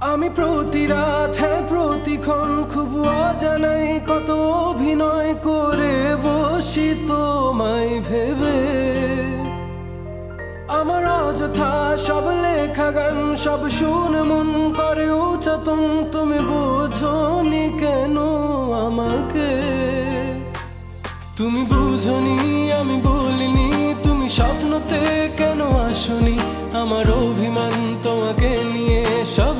আমি প্রতি রাত প্রতিক্ষণ খুব অজানাই কত অভিনয় করে বসি তোমায় ভেবে। আমার অযথা সব লেখা গান সব শুনে মন করে উচ্চাতন, তুমি বোঝনি কেন আমাকে? তুমি বুঝনি আমি বলিনি, তুমি স্বপ্নতে কেন আসনি? আমার অভিমান তোমাকে নিয়ে সব